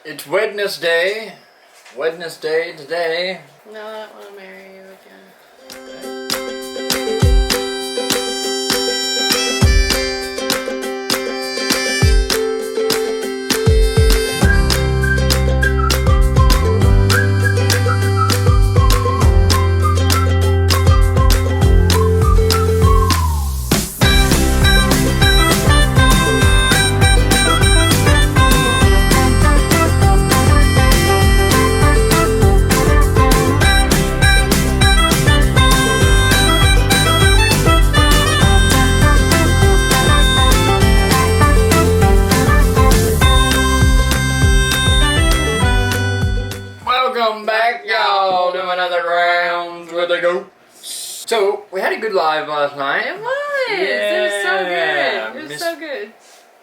It's Wednesday. Wednesday today. No, I don't want to marry you again. Welcome back, y'all, to another Rounds with a Goat. So, we had a good live last night. It was. Yeah, It was so good. It was so good.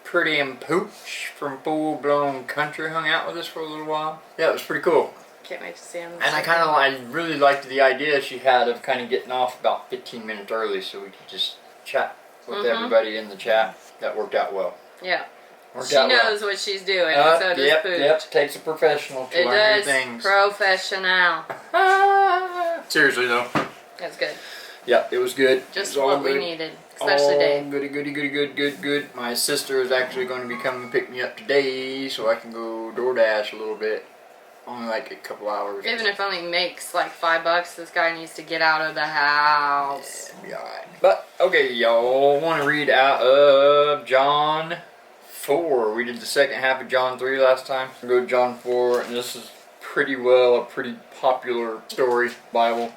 Pretty and Pooch from Full Blown Country hung out with us for a little while. Yeah, it was pretty cool. Can't wait to see him. And I really liked the idea she had of kind of getting off about 15 minutes early so we could just chat with everybody in the chat. That worked out well. Yeah. Worked She out well. knows what she's doing, and so does Pooch. Yep, takes a professional to It learn new does. things. Professional. Seriously though. That's good. Yep, it was good. Just it was what we needed. Especially Dave. Good. My sister is actually going to be coming to pick me up today so I can go DoorDash a little bit. Only like a couple hours. Even if it only makes like $5, this guy needs to get out of the house. Yeah, be alright. But, okay, y'all want to read out of John 4. We did the second half of John 3 last time. We'll go to John 4, and this is pretty popular story, Bible.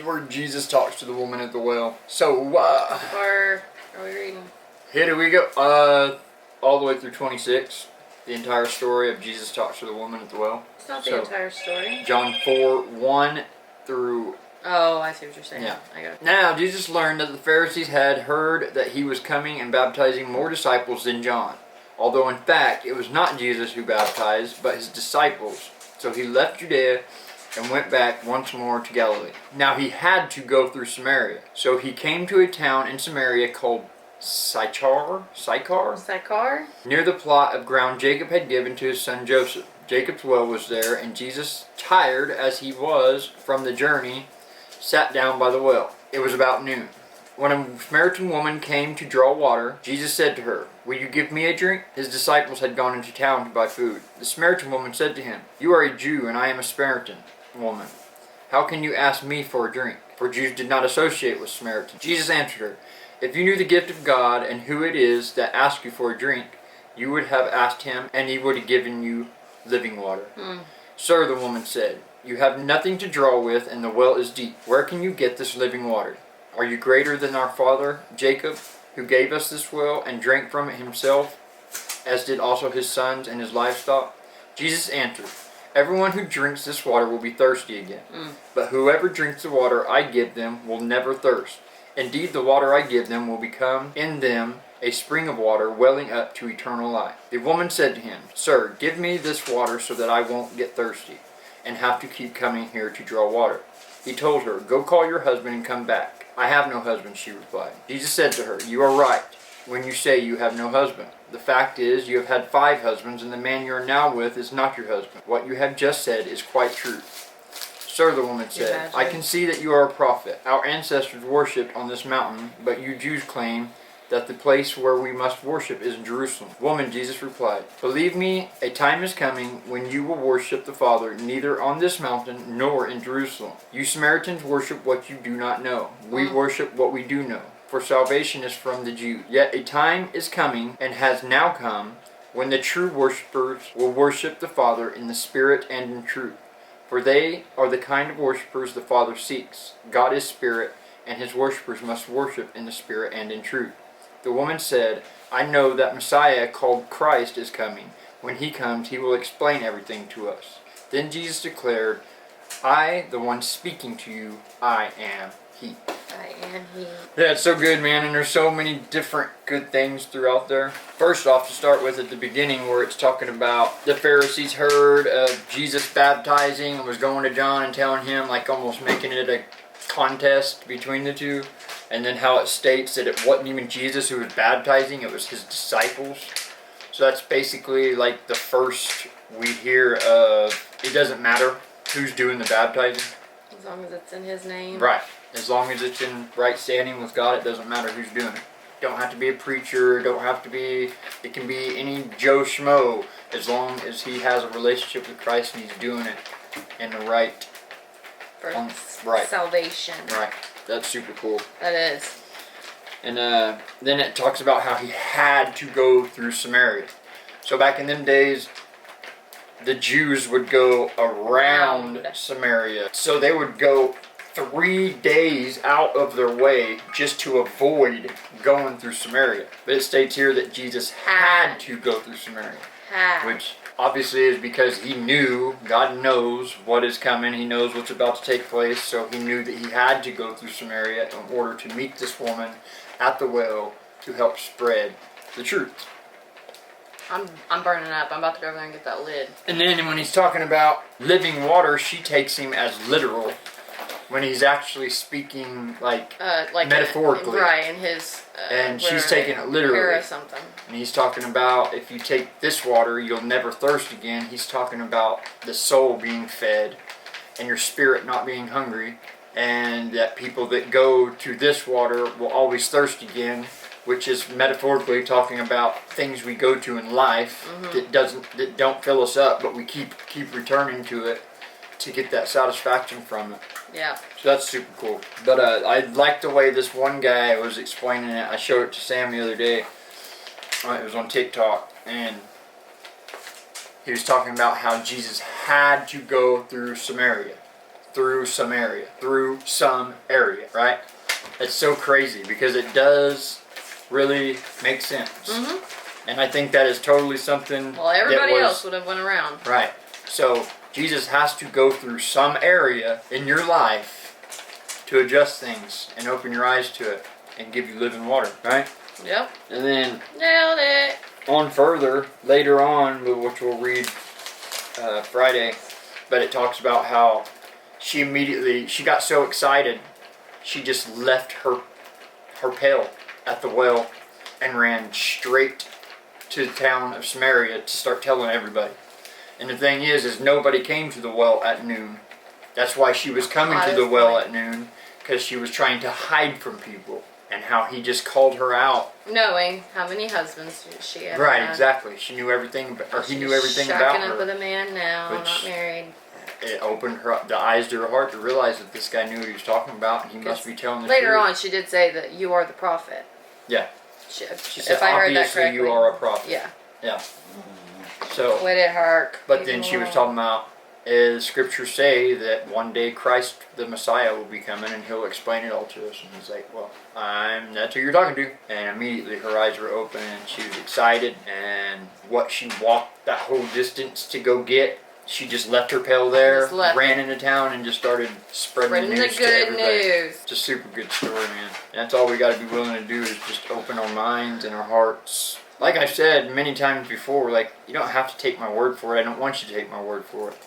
Where Jesus talks to the woman at the well. So, Where are we reading? here we go. All the way through 26. The entire story of Jesus talks to the woman at the well. It's not the entire story. John 4, 1 through... Oh, I see what you're saying. Yeah. I got it. Now, Jesus learned that the Pharisees had heard that he was coming and baptizing more disciples than John. Although, in fact, it was not Jesus who baptized, but his disciples. So he left Judea and went back once more to Galilee. Now, he had to go through Samaria. So he came to a town in Samaria called Sychar, near the plot of ground Jacob had given to his son Joseph. Jacob's well was there, and Jesus, tired as he was from the journey, sat down by the well. It was about noon. When a Samaritan woman came to draw water, Jesus said to her, "Will you give me a drink?" His disciples had gone into town to buy food. The Samaritan woman said to him, "You are a Jew, and I am a Samaritan woman. How can you ask me for a drink?" For Jews did not associate with Samaritans. Jesus answered her, "If you knew the gift of God and who it is that asks you for a drink, you would have asked him, and he would have given you living water." "Sir," the woman said, "you have nothing to draw with, and the well is deep. Where can you get this living water? Are you greater than our father Jacob, who gave us this well and drank from it himself, as did also his sons and his livestock?" Jesus answered, "Everyone who drinks this water will be thirsty again. But whoever drinks the water I give them will never thirst. Indeed, the water I give them will become in them a spring of water welling up to eternal life." The woman said to him, "Sir, give me this water so that I won't get thirsty and have to keep coming here to draw water." He told her, "Go call your husband and come back." "I have no husband," she replied. Jesus said to her, "You are right when you say you have no husband. The fact is, you have had 5 husbands, and the man you are now with is not your husband. What you have just said is quite true." "Sir," the woman said, "I can see that you are a prophet. Our ancestors worshipped on this mountain, but you Jews claim that the place where we must worship is in Jerusalem." "Woman," Jesus replied, "believe me, a time is coming when you will worship the Father neither on this mountain nor in Jerusalem. You Samaritans worship what you do not know. We worship what we do know, for salvation is from the Jews. Yet a time is coming, and has now come, when the true worshippers will worship the Father in the Spirit and in truth. For they are the kind of worshippers the Father seeks. God is Spirit, and his worshippers must worship in the Spirit and in truth." The woman said, "I know that Messiah, called Christ, is coming. When he comes, he will explain everything to us." Then Jesus declared, "I, the one speaking to you, I am he." I am he. Yeah, it's so good, man, and there's so many different good things throughout there. First off, to start with at the beginning, where it's talking about the Pharisees heard of Jesus baptizing and was going to John and telling him, like almost making it a contest between the two. And then how it states that it wasn't even Jesus who was baptizing, it was his disciples. So that's basically like the first we hear of, it doesn't matter who's doing the baptizing. As long as it's in His name. Right. As long as it's in right standing with God, it doesn't matter who's doing it. Don't have to be a preacher, don't have to be, it can be any Joe Schmo, as long as he has a relationship with Christ and he's doing it in the right. For right. salvation. Right. That's super cool. That is. And then it talks about how he had to go through Samaria. So back in them days, the Jews would go around Samaria. So they would go 3 days out of their way just to avoid going through Samaria. But it states here that Jesus had to go through Samaria. Which obviously is because he knew, God knows what is coming. He knows what's about to take place. So he knew that he had to go through Samaria in order to meet this woman at the well to help spread the truth. I'm burning up. I'm about to go over there and get that lid. And then when he's talking about living water, she takes him as literal when he's actually speaking like metaphorically. Right, in his... and she's taking it literally. Or something. And he's talking about if you take this water, you'll never thirst again. He's talking about the soul being fed and your spirit not being hungry. And that people that go to this water will always thirst again, which is metaphorically talking about things we go to in life that don't fill us up, but we keep returning to it to get that satisfaction from it. Yeah. So that's super cool. But I like the way this one guy was explaining it. I showed it to Sam the other day. It was on TikTok, and he was talking about how Jesus had to go through Samaria. Through some area, right? It's so crazy because it does really make sense. And I think that is totally something. Well, everybody else would have went around. Right. So Jesus has to go through some area in your life to adjust things and open your eyes to it and give you living water, right? Yep. And then nailed it. On further, later on, which we'll read Friday, but it talks about how she got so excited, she just left her pail at the well and ran straight to the town of Samaria to start telling everybody. And the thing is nobody came to the well at noon. That's why she was coming to the well at noon, because she was trying to hide from people. And how he just called her out. Knowing how many husbands she had. Right, exactly. She knew everything, or he knew everything about her. Shacking up with a man now, not married. It opened the eyes to her heart to realize that this guy knew what he was talking about, and he must be telling the truth. Later on, she did say that you are the prophet. Yeah. She said, if I heard that obviously correctly. you are a prophet. Yeah. Yeah. So. Let it hurt. But then she was talking about, scriptures say that one day Christ, the Messiah, will be coming and he'll explain it all to us. And he's like, well, that's who you're talking to. And immediately her eyes were open and she was excited. And what she walked that whole distance to go get, she just left her pail there, ran into town, and just started spreading the news to everybody. It's a super good story, man. And that's all we got to be willing to do is just open our minds and our hearts. Like I've said many times before, you don't have to take my word for it. I don't want you to take my word for it.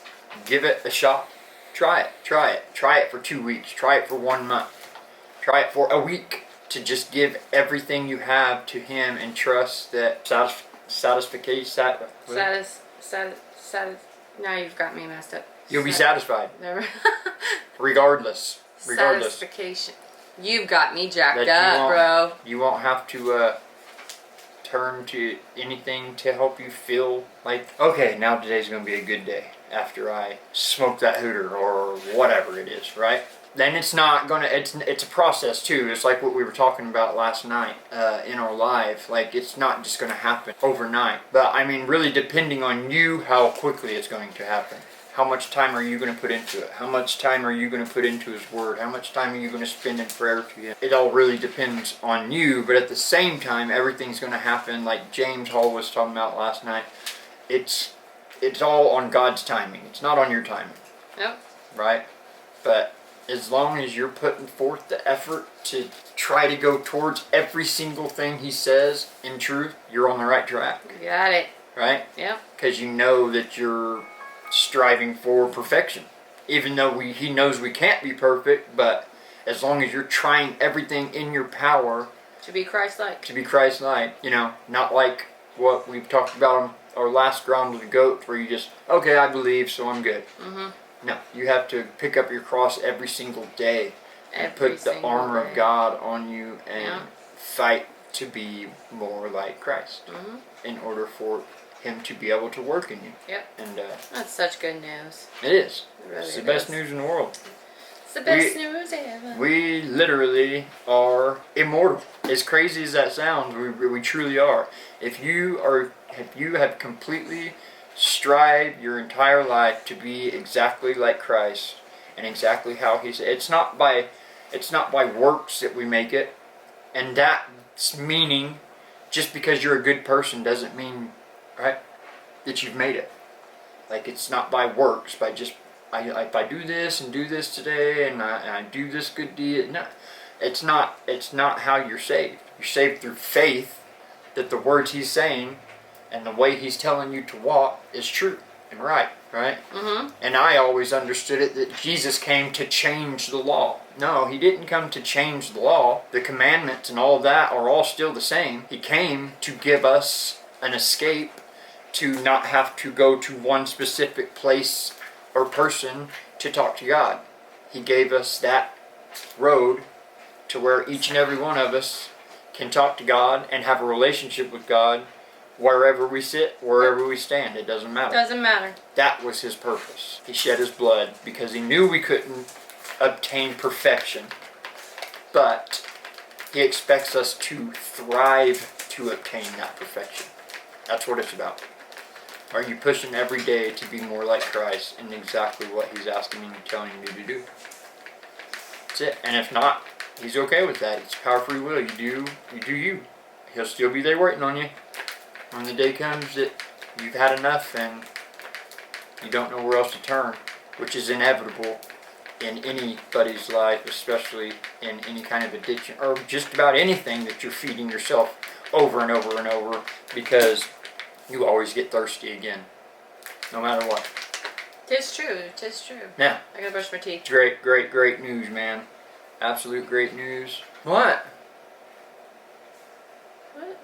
Give it a shot. Try it. Try it for 2 weeks. Try it for 1 month. Try it for a week. To just give everything you have to Him and trust that now you've got me messed up. You'll be satisfied. Never. Regardless. Satisfaction. You've got me jacked up, bro. You won't have to turn to anything to help you feel like, okay, now today's going to be a good day after I smoke that hooter or whatever it is, right? Then it's not going to, it's a process too. It's like what we were talking about last night in our live. It's not just going to happen overnight. But I mean, really depending on you, how quickly it's going to happen. How much time are you going to put into it? How much time are you going to put into His Word? How much time are you going to spend in prayer to Him? It all really depends on you, but at the same time, everything's going to happen like James Hall was talking about last night. It's all on God's timing. It's not on your timing. Yep. Right? But as long as you're putting forth the effort to try to go towards every single thing He says in truth, you're on the right track. You got it. Right? Yeah. Because you know that you're striving for perfection, even though He knows we can't be perfect, but as long as you're trying everything in your power to be Christ-like, not like what we've talked about or last ground of the goat where you just, okay, I believe, so I'm good. Mhm. No, you have to pick up your cross every single day and Every put the single armor day. of God on you and Yeah. fight to be more like Christ Mhm. in order for Him to be able to work in you. Yep. And That's such good news. it is. It really It's the best is. news in the world. It's the best news ever. We literally are immortal. As crazy as that sounds, we truly are. If you have completely strived your entire life to be exactly like Christ and exactly how He said, it's not by works that we make it, and that's meaning just because you're a good person doesn't mean, right, that you've made it. Like, it's not by works, by just if I do this and do this today and I do this good deed. No, it's not how you're saved. You're saved through faith that the words He's saying and the way He's telling you to walk is true and right. Mhm. And I always understood it that Jesus came to change the law. No, He didn't come to change the law. The commandments and all of that are all still the same. He came to give us an escape, to not have to go to one specific place or person to talk to God. He gave us that road to where each and every one of us can talk to God and have a relationship with God wherever we sit, wherever we stand. It doesn't matter. Doesn't matter. That was His purpose. He shed His blood because He knew we couldn't obtain perfection, but He expects us to thrive to obtain that perfection. That's what it's about. Are you pushing every day to be more like Christ in exactly what He's asking and telling you to do? That's it. And if not, He's okay with that. It's power free will. You do you. He'll still be there waiting on you. When the day comes that you've had enough and you don't know where else to turn, which is inevitable in anybody's life, especially in any kind of addiction or just about anything that you're feeding yourself over and over and over, because you always get thirsty again, no matter what. Tis true. Tis true. Now, I gotta brush my teeth. great news, man. Absolute great news. What? What?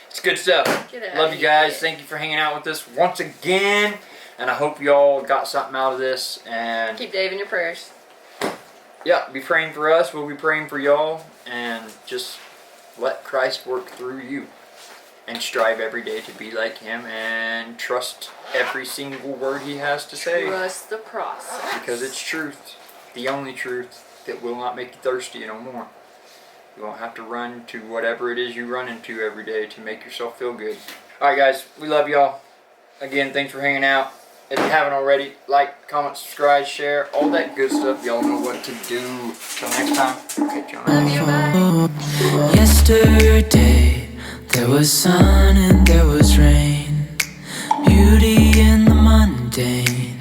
It's good stuff. Get out Love of you guys. here. Thank you for hanging out with us once again. And I hope you all got something out of this. And Keep Dave in your prayers. yeah, be praying for us. We'll be praying for y'all. And just let Christ work through you. And strive every day to be like Him. And trust every single word He has to say. Trust the process. Because it's truth. The only truth that will not make you thirsty no more. You won't have to run to whatever it is you run into every day to make yourself feel good. Alright guys, we love y'all. Again, thanks for hanging out. If you haven't already, like, comment, subscribe, share, all that good stuff. Y'all know what to do. Till next time, catch you on the next Love you, bye. Yesterday, there was sun and there was rain, beauty in the mundane.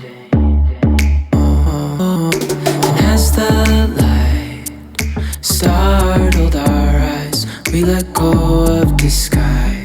And as the light startled our eyes, we let go of disguise.